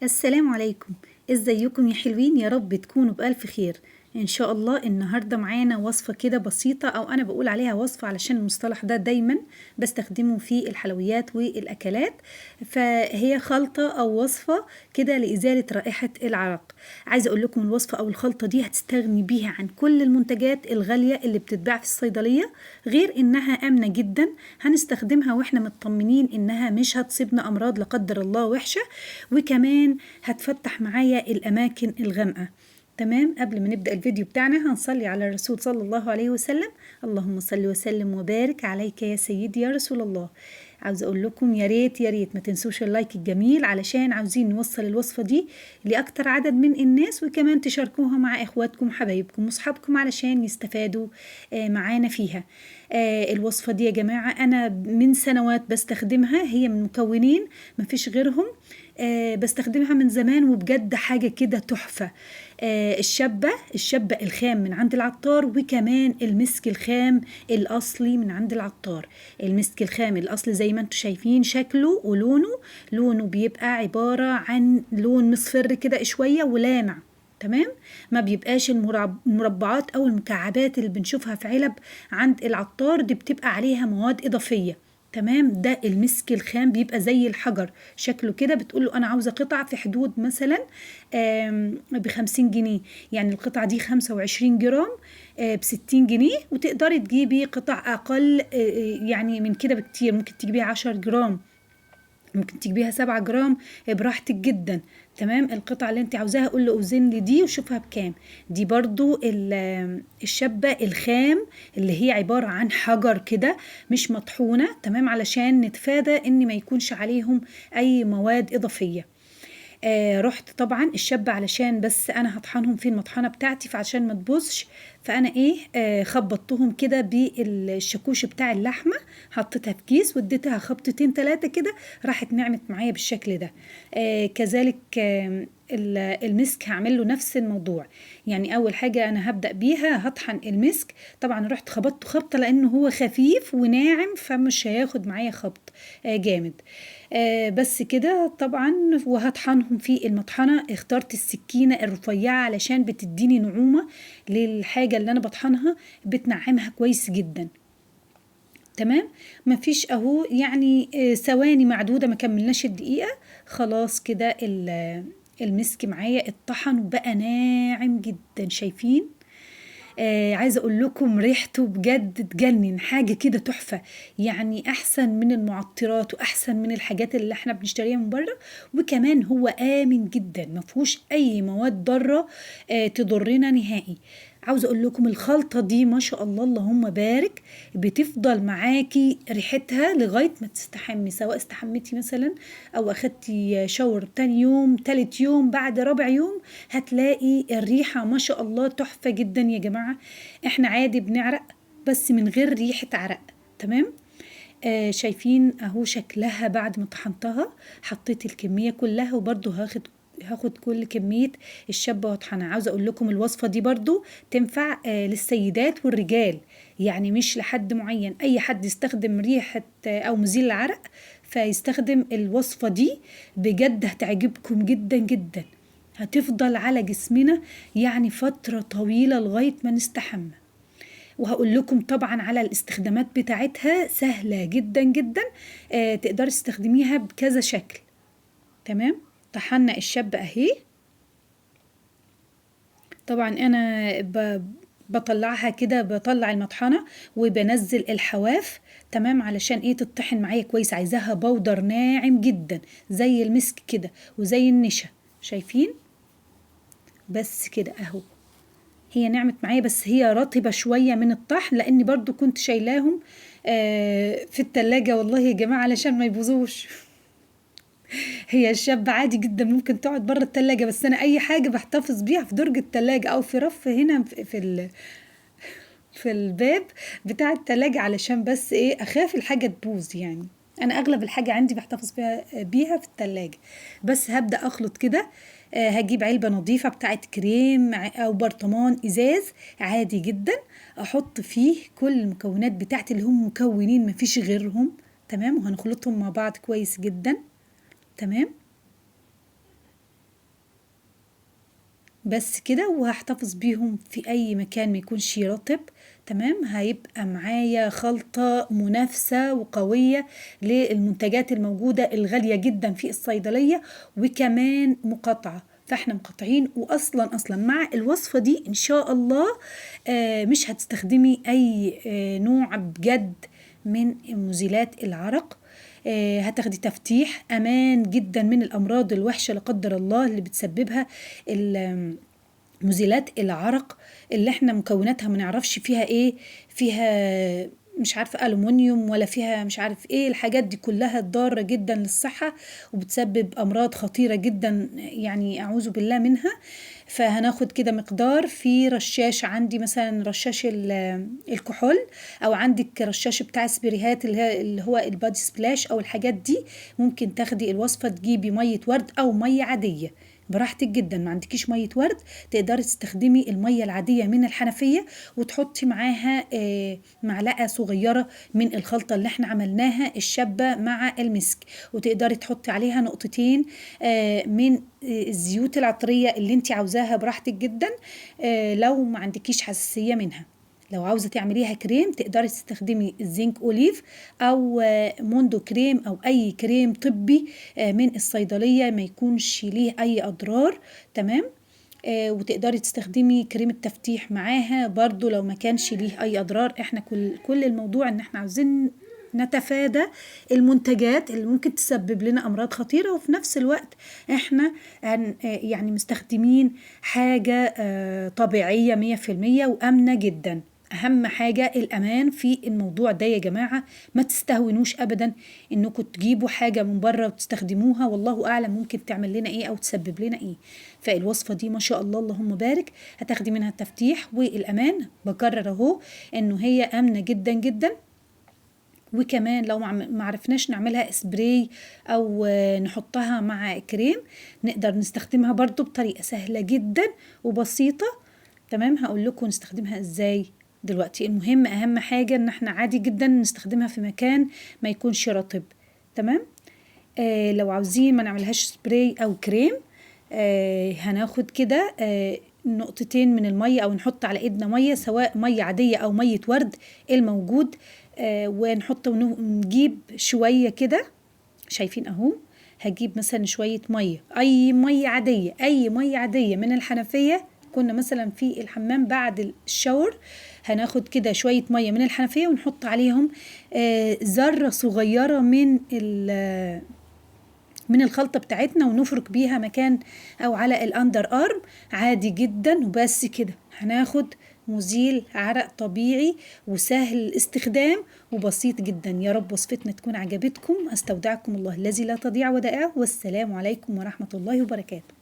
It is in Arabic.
السلام عليكم. ازيكم يا حلوين؟ يا رب تكونوا بألف خير ان شاء الله. النهاردة معانا وصفة كده بسيطة، او انا بقول عليها وصفة علشان المصطلح ده دايما بستخدمه في الحلويات والاكلات. فهي خلطة او وصفة كده لإزالة رائحة العرق. عايزة اقول لكم الوصفة او الخلطة دي هتستغني بيها عن كل المنتجات الغالية اللي بتتباع في الصيدلية، غير انها آمنة جدا. هنستخدمها واحنا مطمنين انها مش هتصيبنا امراض لا قدر الله وحشة، وكمان هتفتح معايا الأماكن الغامقة. تمام، قبل ما نبدأ الفيديو بتاعنا هنصلي على الرسول صلى الله عليه وسلم. اللهم صل وسلم وبارك عليك يا سيدي يا رسول الله. عاوز اقول لكم يا ريت يا ريت ما تنسوش اللايك الجميل، علشان عاوزين نوصل الوصفة دي لأكتر عدد من الناس، وكمان تشاركوها مع اخواتكم حبايبكم واصحابكم علشان يستفادوا معانا فيها. الوصفة دي يا جماعة أنا من سنوات بستخدمها، هي من مكونين مفيش غيرهم. بستخدمها من زمان وبجد حاجة كده تحفة. الشبة الخام من عند العطار، وكمان المسك الخام الأصلي من عند العطار. المسك الخام الأصلي زي ما انتم شايفين شكله ولونه، لونه بيبقى عبارة عن لون مصفر كده شوية ولامع. تمام، ما بيبقاش المربعات او المكعبات اللي بنشوفها في علب عند العطار، دي بتبقى عليها مواد اضافيه. تمام، ده المسك الخام بيبقى زي الحجر شكله كده. بتقوله انا عاوزه قطع في حدود مثلا ب50 جنيه، يعني القطعه دي 25 جرام ب60 جنيه، وتقدري تجيبي قطع اقل يعني من كده بكتير، ممكن تجيبيها 10 جرام، ممكن تجيبيها 7 جرام براحتك جدا. تمام، القطعة اللي انت عاوزاها قول له اوزن لي دي وشوفها بكام. دي برضو الشبة الخام اللي هي عبارة عن حجر كده مش مطحونة، تمام، علشان نتفادى ان ما يكونش عليهم اي مواد اضافية. رحت طبعا الشابة علشان بس انا هطحنهم في المطحنة بتاعتي، فعشان ما تبوظش فانا خبطتهم كده بالشاكوش بتاع اللحمة، حطيتها في كيس واديتها خبطتين ثلاثة كده، راحت نعمت معايا بالشكل ده. كذلك المسك هعمل له نفس الموضوع. يعني اول حاجة انا هبدأ بيها هطحن المسك. طبعا رحت خبطته خبطة لانه هو خفيف وناعم، فمش هياخد معايا خبط جامد. بس كده طبعا. وهطحنهم في المطحنة. اخترت السكينة الرفيعة علشان بتديني نعومة للحاجة اللي انا بطحنها، بتنعمها كويس جدا. تمام، مفيش اهو يعني ثواني معدودة، ما كملناش الدقيقة. خلاص كده المسك معايا اتطحن وبقى ناعم جدا، شايفين؟ عايزة اقول لكم ريحته بجد تجنن، حاجة كده تحفة. يعني احسن من المعطرات واحسن من الحاجات اللي احنا بنشتريها من بره، وكمان هو امن جدا، مفهوش اي مواد ضارة تضرنا نهائي. عاوزة اقول لكم الخلطة دي ما شاء الله اللهم بارك، بتفضل معاكي ريحتها لغاية ما تستحمي، سواء استحميتي مثلا او اخدتي شاور تاني يوم تالت يوم بعد رابع يوم، هتلاقي الريحة ما شاء الله تحفة جدا يا جماعة. احنا عادي بنعرق بس من غير ريحة عرق. تمام، شايفين اهو شكلها بعد ما طحنتها. حطيت الكمية كلها، وبرضو هاخد كل كمية الشابة واطحنها. عاوزة اقول لكم الوصفة دي برضو تنفع للسيدات والرجال، يعني مش لحد معين، اي حد يستخدم ريحة او مزيل العرق فيستخدم الوصفة دي. بجد هتعجبكم جدا جدا، هتفضل على جسمنا يعني فترة طويلة لغاية ما نستحمى. وهقول لكم طبعا على الاستخدامات بتاعتها سهلة جدا جدا. تقدر تستخدميها بكذا شكل. تمام، طحنا الشابة اهي. طبعا انا بطلعها كده، بطلع المطحنة وبنزل الحواف. تمام، علشان تطحن معايا كويس. عايزاها بودر ناعم جدا زي المسك كده وزي النشا، شايفين؟ بس كده اهو، هي نعمت معايا بس هي رطبة شوية من الطحن، لاني برضو كنت شايلاهم في التلاجة والله يا جماعة علشان ما يبوظوش. هي الشابة عادي جدا ممكن تقعد بره التلاجة، بس انا اي حاجة بحتفظ بيها في درج التلاجة او في رف هنا في الباب بتاع التلاجة، علشان بس اخاف الحاجة تبوظ. يعني انا اغلب الحاجة عندي بحتفظ بيها في التلاجة. بس هبدأ اخلط كده. هجيب علبة نظيفة بتاعت كريم او برطمان ازاز عادي جدا، احط فيه كل المكونات بتاعتي اللي هم مكونين مفيش غيرهم. تمام، وهنخلطهم مع بعض كويس جدا. تمام، بس كده، وهحتفظ بيهم في اي مكان ما يكونش رطب. تمام، هيبقى معايا خلطة منافسة وقوية للمنتجات الموجودة الغالية جدا في الصيدلية، وكمان مقاطعة. فاحنا مقاطعين، واصلا مع الوصفة دي ان شاء الله مش هتستخدمي اي نوع بجد من مزيلات العرق. هتاخدي تفتيح امان جدا من الامراض الوحشة لا قدر الله اللي بتسببها مزيلات العرق، اللي احنا مكوناتها ما نعرفش فيها ايه. فيها مش عارفة ألومنيوم، ولا فيها مش عارف ايه. الحاجات دي كلها ضارة جدا للصحة، وبتسبب أمراض خطيرة جدا، يعني أعوذ بالله منها. فهناخد كده مقدار في رشاش، عندي مثلا رشاش الكحول، او عندك رشاش بتاع سبريهات اللي هو البادي سبلاش او الحاجات دي. ممكن تاخدي الوصفة تجيبي مية ورد او مية عادية براحتك جدا. ما عندكيش مية ورد، تقدري تستخدمي المية العادية من الحنفية، وتحطي معاها معلقة صغيرة من الخلطة اللي احنا عملناها الشابة مع المسك، وتقدري تحطي عليها نقطتين من الزيوت العطرية اللي انت عاوزاها براحتك جدا. لو ما عندكيش حساسية منها. لو عاوزة تعمليها كريم، تقدري تستخدمي الزنك أوليف أو موندو كريم أو أي كريم طبي من الصيدلية ما يكونش ليه أي أضرار. تمام. وتقدري تستخدمي كريم التفتيح معاها برضو لو ما كانش ليه أي أضرار. احنا كل الموضوع ان احنا عاوزين نتفادى المنتجات اللي ممكن تسبب لنا أمراض خطيرة، وفي نفس الوقت احنا يعني مستخدمين حاجة طبيعية 100% وآمنة جدا. أهم حاجة الأمان في الموضوع ده يا جماعة. ما تستهونوش أبدا إنكم تجيبوا حاجة من بره وتستخدموها، والله أعلم ممكن تعمل لنا إيه أو تسبب لنا إيه. فالوصفة دي ما شاء الله اللهم بارك، هتاخدي منها التفتيح والأمان. بكرر أهو إنه هي آمنة جدا جدا. وكمان لو ما عرفناش نعملها سبراي او نحطها مع كريم، نقدر نستخدمها برضو بطريقة سهلة جدا وبسيطة. تمام، هقول لكم نستخدمها ازاي دلوقتي. المهم اهم حاجة ان احنا عادي جدا نستخدمها في مكان ما يكونش رطب. تمام. لو عاوزين ما نعملهاش سبراي او كريم، هناخد كده نقطتين من المية، او نحط على ايدنا مية، سواء مية عادية او مية ورد الموجود. ونحط ونجيب شوية كده. شايفين اهو، هجيب مثلا شوية مية، اي مية عادية، اي مية عادية من الحنفية. كنا مثلا في الحمام بعد الشاور، هناخد كده شوية مية من الحنفية ونحط عليهم ذرة صغيرة من الخلطة بتاعتنا، ونفرك بيها مكان او على الاندر ارم عادي جدا. وبس كده هناخد مزيل عرق طبيعي وسهل الاستخدام وبسيط جدا. يا رب وصفتنا تكون عجبتكم. استودعكم الله الذي لا تضيع ودائعه، والسلام عليكم ورحمة الله وبركاته.